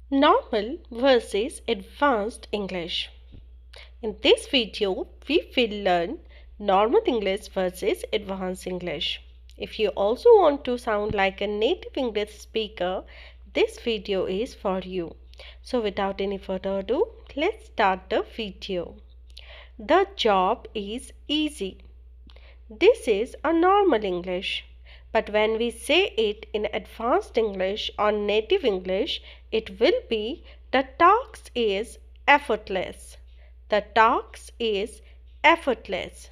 Normal versus Advanced English. In this video, we will learn normal English versus advanced English. If you also want to sound like a native English speaker, this video is for you. So without any further ado, let's start the video. The job is easy. This is a normal English. But when we say it in advanced English or native English, it will be the task is effortless. The task is effortless.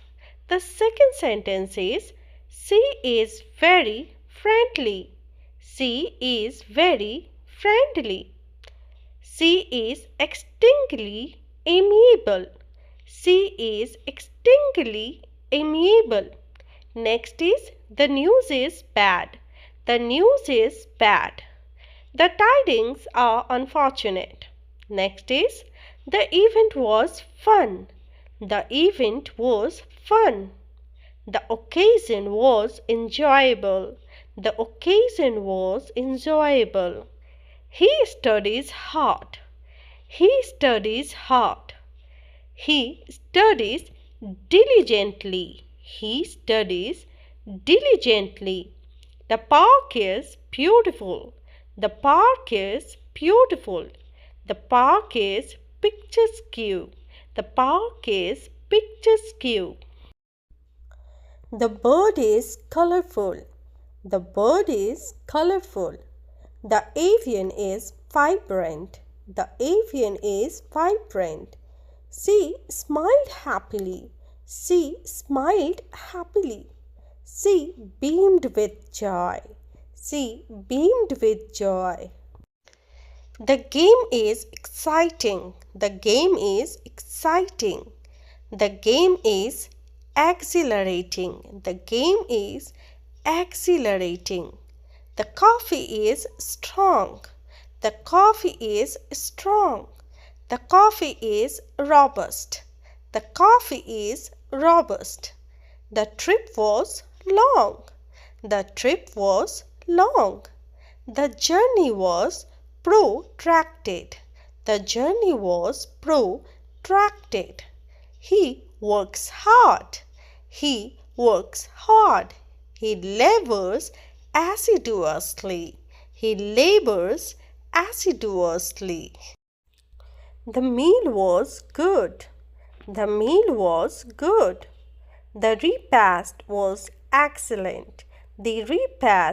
The second sentence is she is very friendly. She is very friendly. She is extremely amiable. She is extremely amiable. Next is the news is bad. The news is bad. The tidings are unfortunate. Next is the event was fun. The event was fun. The occasion was enjoyable. The occasion was enjoyable. He studies hard. He studies hard. He studies diligently. He studies diligently. The park is beautiful. The park is beautiful. The park is picturesque. The park is picturesque. The bird is colorful. The bird is colorful. The avian is vibrant. The avian is vibrant. She smiled happily. She smiled happily. She beamed with joy. She beamed with joy. The game is exciting. The game is exciting. The game is exhilarating. The game is exhilarating. The coffee is strong. The coffee is strong. The coffee is robust. The coffee is robust. The trip was long. The trip was long. The journey was protracted. The journey was protracted. He works hard. He works hard. He labors assiduously. He labors assiduously. The meal was good. The meal was good. The repast was excellent. The repast